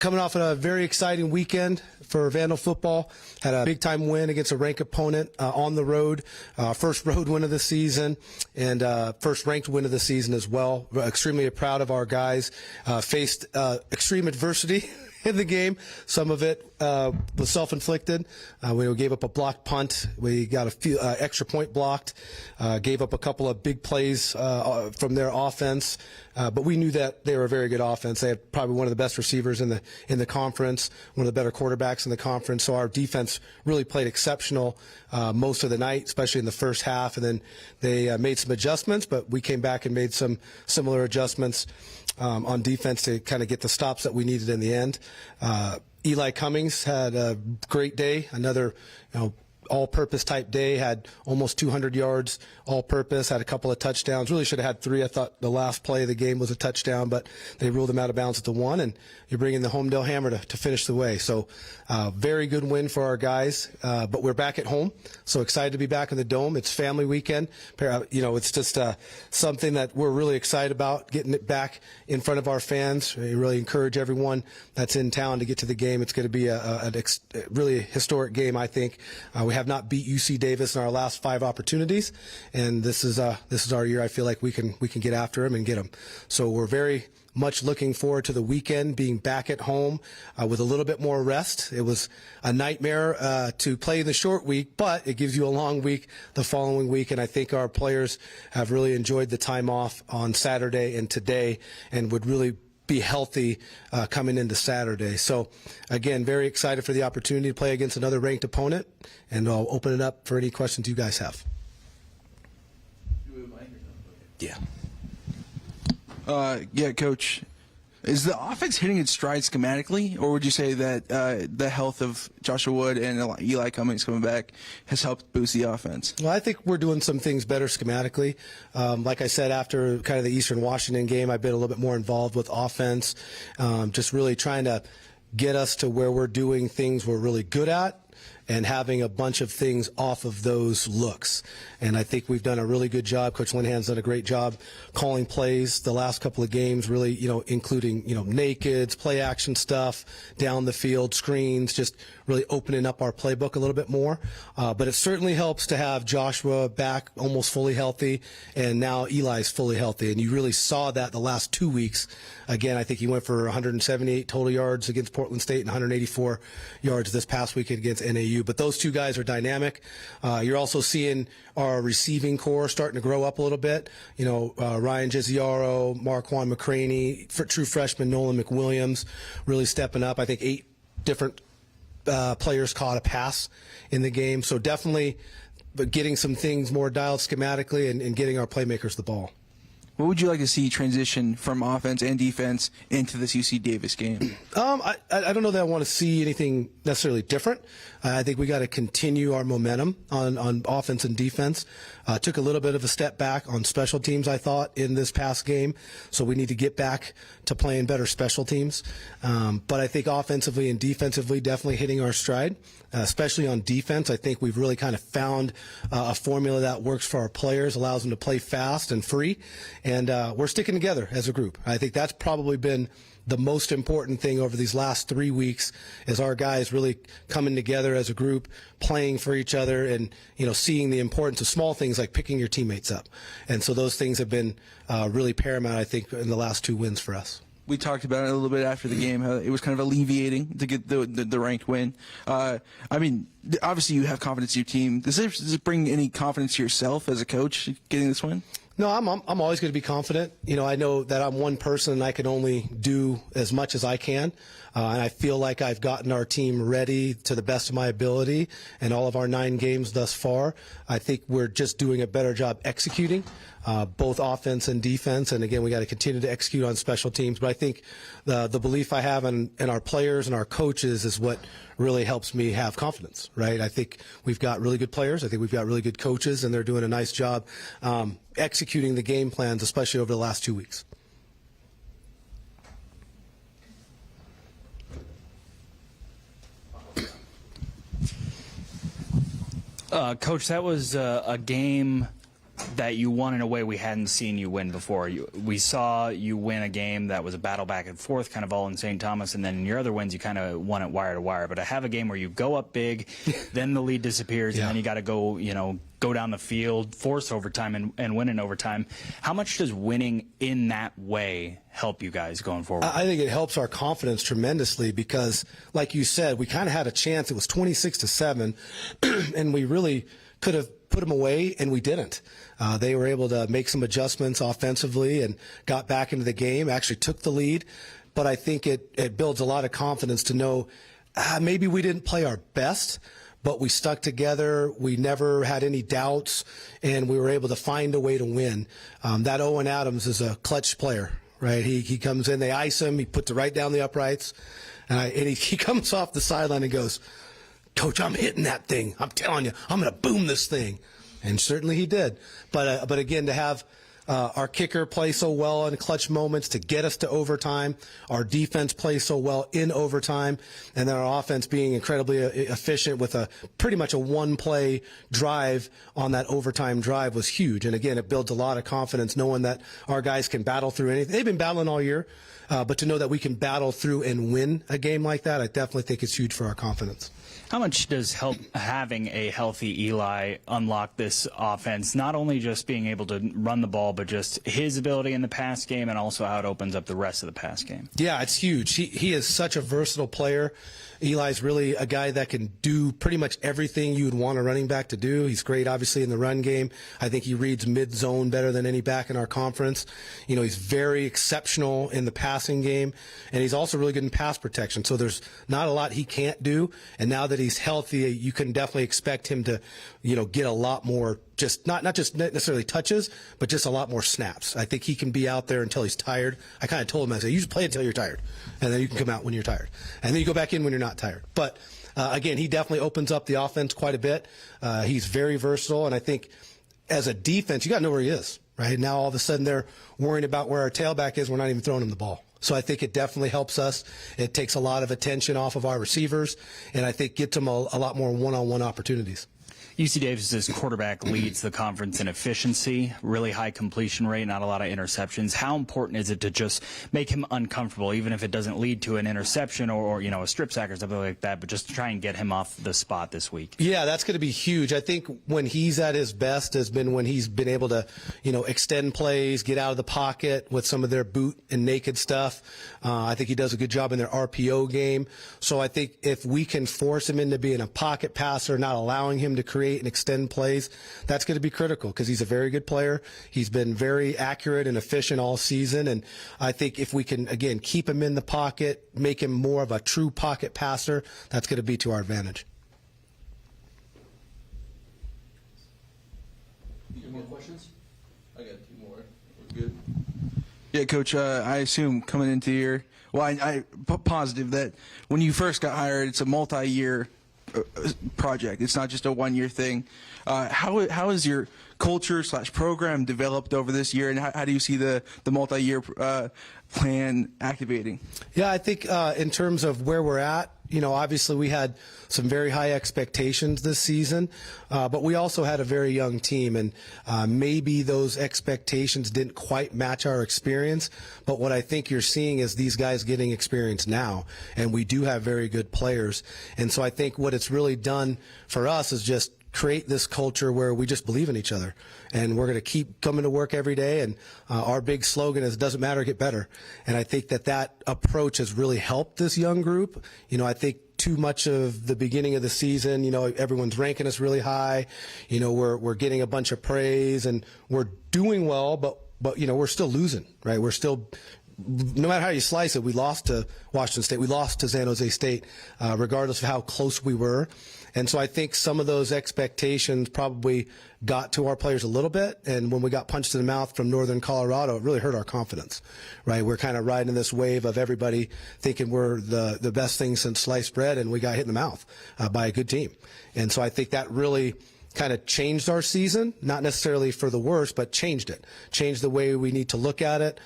coming off a very exciting weekend for Vandal Football. Had a big-time win against a ranked opponent on the road. First road win of the season and first ranked win of the season as well. We're extremely proud of our guys. Faced extreme adversity in the game. Some of it was self-inflicted. We gave up a blocked punt. We got a few extra point blocked. Gave up a couple of big plays from their offense. But we knew that they were a very good offense. They had probably one of the best receivers in the conference, one of the better quarterbacks in the conference. So our defense really played exceptional most of the night, especially in the first half. And then they made some adjustments, but we came back and made some similar adjustments on defense to kind of get the stops that we needed in the end. Eli Cummings had a great day, another all-purpose type day, had almost 200 yards all-purpose, had a couple of touchdowns. Really should have had 3. I thought the last play of the game was a touchdown, but they ruled him out of bounds at the 1, and you're bringing the Homedale Hammer to finish the way. So very good win for our guys, but we're back at home, so excited to be back in the Dome. It's family weekend. It's just something that we're really excited about, getting it back in front of our fans. We really encourage everyone that's in town to get to the game. It's going to be a really historic game, I think. We have not beat UC Davis in our last 5 opportunities, and this is our year. I feel like we can get after them and get them. So we're very much looking forward to the weekend, being back at home with a little bit more rest. It was a nightmare to play in the short week, but it gives you a long week the following week, and I think our players have really enjoyed the time off on Saturday and today and would really be healthy coming into Saturday. So, again, very excited for the opportunity to play against another ranked opponent, and I'll open it up for any questions you guys have. Yeah. Yeah, Coach. Is the offense hitting its stride schematically, or would you say that the health of Joshua Wood and Eli Cummings coming back has helped boost the offense? Well, I think we're doing some things better schematically. Like I said, after kind of the Eastern Washington game, I've been a little bit more involved with offense, just really trying to get us to where we're doing things we're really good at and having a bunch of things off of those looks. And I think we've done a really good job. Coach Linehan's done a great job calling plays the last couple of games, really, including, nakeds, play action stuff, down the field, screens, just really opening up our playbook a little bit more. But it certainly helps to have Joshua back almost fully healthy, and now Eli's fully healthy. And you really saw that the last 2 weeks. Again, I think he went for 178 total yards against Portland State and 184 yards this past weekend against NAU. But those two guys are dynamic. You're also seeing our receiving core starting to grow up a little bit. Ryan Giziaro, Marquand McCraney, true freshman Nolan McWilliams really stepping up. I think 8 different players caught a pass in the game. So definitely getting some things more dialed schematically and getting our playmakers the ball. What would you like to see transition from offense and defense into this UC Davis game? I don't know that I want to see anything necessarily different. I think we got to continue our momentum on offense and defense. Took a little bit of a step back on special teams, I thought, in this past game. So we need to get back to playing better special teams. But I think offensively and defensively, definitely hitting our stride, especially on defense. I think we've really kind of found a formula that works for our players, allows them to play fast and free. And we're sticking together as a group. I think that's probably been the most important thing over these last 3 weeks, is our guys really coming together as a group, playing for each other, and seeing the importance of small things like picking your teammates up. And so those things have been really paramount, I think, in the last 2 wins for us. We talked about it a little bit after the game, how it was kind of alleviating to get the ranked win. Obviously you have confidence in your team. Does it bring any confidence to yourself as a coach getting this win? No, I'm always going to be confident. I know that I'm one person and I can only do as much as I can. And I feel like I've gotten our team ready to the best of my ability in all of our 9 games thus far. I think we're just doing a better job executing, both offense and defense. And again, we got to continue to execute on special teams. But I think the belief I have in our players and our coaches is what really helps me have confidence, right? I think we've got really good players. I think we've got really good coaches, and they're doing a nice job executing the game plans, especially over the last 2 weeks. Coach, that was a game that you won in a way we hadn't seen you win before. We saw you win a game that was a battle back and forth, kind of all in St. Thomas, and then in your other wins, you kind of won it wire to wire. But I have a game where you go up big, then the lead disappears, and then you got to go, go down the field, force overtime, and win in overtime. How much does winning in that way help you guys going forward? I think it helps our confidence tremendously because, like you said, we kind of had a chance. It was 26-7, and we really could have put them away, and we didn't. They were able to make some adjustments offensively and got back into the game, actually took the lead. But I think it builds a lot of confidence to know maybe we didn't play our best, but we stuck together. We never had any doubts, and we were able to find a way to win. That Owen Adams is a clutch player, right? He comes in, they ice him, he puts it right down the uprights, and he comes off the sideline and goes, "Coach, I'm hitting that thing. I'm telling you, I'm going to boom this thing." And certainly he did. But again, to have our kicker play so well in clutch moments to get us to overtime, our defense play so well in overtime, and then our offense being incredibly efficient with pretty much a one-play drive on that overtime drive was huge. And again, it builds a lot of confidence knowing that our guys can battle through anything. They've been battling all year, but to know that we can battle through and win a game like that, I definitely think it's huge for our confidence. How much does having a healthy Eli unlock this offense, not only just being able to run the ball, but just his ability in the pass game and also how it opens up the rest of the pass game? Yeah, it's huge. He is such a versatile player. Eli's really a guy that can do pretty much everything you would want a running back to do. He's great, obviously, in the run game. I think he reads mid-zone better than any back in our conference. He's very exceptional in the passing game, and he's also really good in pass protection. So there's not a lot he can't do, and now that he's healthy, you can definitely expect him to, get a lot more, just not just necessarily touches, but just a lot more snaps. I think he can be out there until he's tired. I kind of told him, I said, you just play until you're tired, and then you can come out when you're tired, and then you go back in when you're not tired. But again, he definitely opens up the offense quite a bit. He's very versatile, and I think as a defense, you got to know where he is. Right now, all of a sudden, they're worrying about where our tailback is. We're not even throwing him the ball. So I think it definitely helps us. It takes a lot of attention off of our receivers, and I think gets them a lot more one-on-one opportunities. UC Davis's quarterback leads the conference in efficiency, really high completion rate, not a lot of interceptions. How important is it to just make him uncomfortable, even if it doesn't lead to an interception or a strip sack or something like that, but just to try and get him off the spot this week? Yeah, that's going to be huge. I think when he's at his best has been when he's been able to, extend plays, get out of the pocket with some of their boot and naked stuff. I think he does a good job in their RPO game. So I think if we can force him into being a pocket passer, not allowing him to create and extend plays, that's going to be critical because he's a very good player. He's been very accurate and efficient all season, and I think if we can, again, keep him in the pocket, make him more of a true pocket passer, that's going to be to our advantage. You got more questions? I got two more. We're good. Yeah, Coach, I assume coming into here, I'm positive that when you first got hired, it's a multi-year project. It's not just a one-year thing. How has your culture / program developed over this year, and how do you see the multi-year plan activating? Yeah, I think in terms of where we're at, obviously we had some very high expectations this season, but we also had a very young team, and maybe those expectations didn't quite match our experience. But what I think you're seeing is these guys getting experience now, and we do have very good players. And so I think what it's really done for us is just create this culture where we just believe in each other, and we're going to keep coming to work every day. And our big slogan is "Doesn't matter, get better." And I think that approach has really helped this young group. I think too much of the beginning of the season, everyone's ranking us really high. We're getting a bunch of praise, and we're doing well, but we're still losing, right? We're still, no matter how you slice it, we lost to Washington State, we lost to San Jose State, regardless of how close we were. And so I think some of those expectations probably got to our players a little bit, and when we got punched in the mouth from Northern Colorado, it really hurt our confidence, right? We're kind of riding this wave of everybody thinking we're the best thing since sliced bread, and we got hit in the mouth by a good team. And so I think that really kind of changed our season, not necessarily for the worse, but changed it. Changed the way we need to look at it.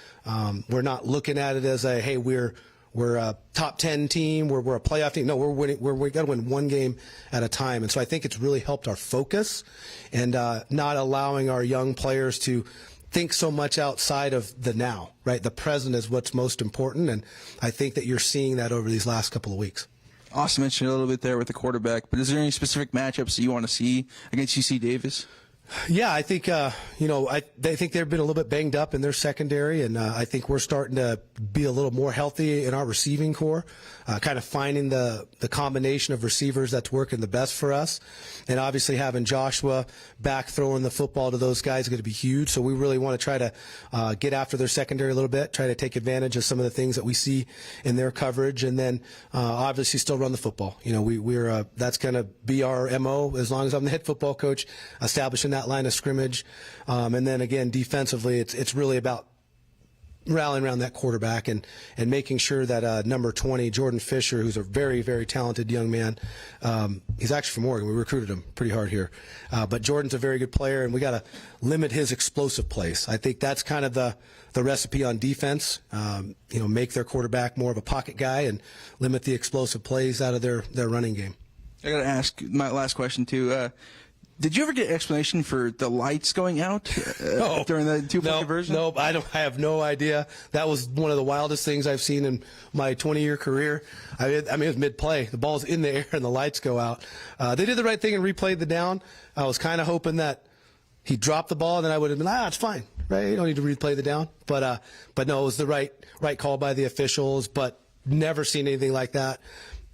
We're not looking at it as hey, we're we're a top 10 team, we're a playoff team. No, we're winning. We got to win one game at a time. And so I think it's really helped our focus and not allowing our young players to think so much outside of the now, right? The present is what's most important. And I think that you're seeing that over these last couple of weeks. Austin mentioned a little bit there with the quarterback, but is there any specific matchups that you want to see against UC Davis? Yeah, I think they think they've been a little bit banged up in their secondary, and I think we're starting to be a little more healthy in our receiving core, kind of finding the combination of receivers that's working the best for us, and obviously having Joshua back throwing the football to those guys is going to be huge. So we really want to try to get after their secondary a little bit, try to take advantage of some of the things that we see in their coverage, and then obviously still run the football. We're that's going to be our MO as long as I'm the head football coach, establishing that line of scrimmage, and then again defensively, it's really about rallying around that quarterback and making sure that number 20, Jordan Fisher, who's a very, very talented young man, he's actually from Oregon. We recruited him pretty hard here, but Jordan's a very good player, and we got to limit his explosive plays. I think that's kind of the recipe on defense. Make their quarterback more of a pocket guy and limit the explosive plays out of their running game. I got to ask my last question too. Did you ever get an explanation for the lights going out during the two-point conversion? No, I have no idea. That was one of the wildest things I've seen in my 20-year career. It was mid-play. The ball's in the air and the lights go out. They did the right thing and replayed the down. I was kind of hoping that he dropped the ball and then I would have been, it's fine, right? You don't need to replay the down. But no, it was the right call by the officials, but never seen anything like that.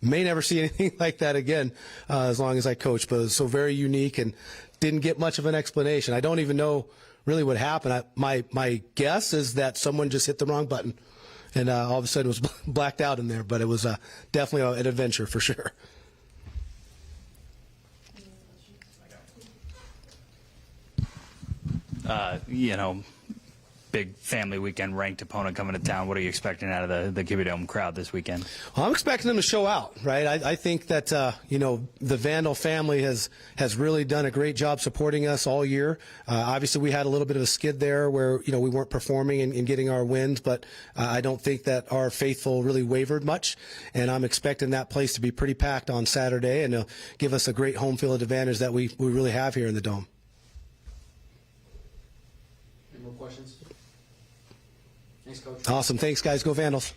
May never see anything like that again as long as I coach, but it was so very unique and didn't get much of an explanation. I don't even know really what happened. My guess is that someone just hit the wrong button and all of a sudden it was blacked out in there, but it was definitely an adventure for sure. Big family weekend, ranked opponent coming to town. What are you expecting out of the Kibbie Dome crowd this weekend? Well, I'm expecting them to show out, right? I think that the Vandal family has really done a great job supporting us all year. Obviously, we had a little bit of a skid there where we weren't performing and getting our wins, but I don't think that our faithful really wavered much, and I'm expecting that place to be pretty packed on Saturday and give us a great home field advantage that we really have here in the Dome. Any more questions? Thanks, Coach. Awesome. Thanks, guys. Go Vandals.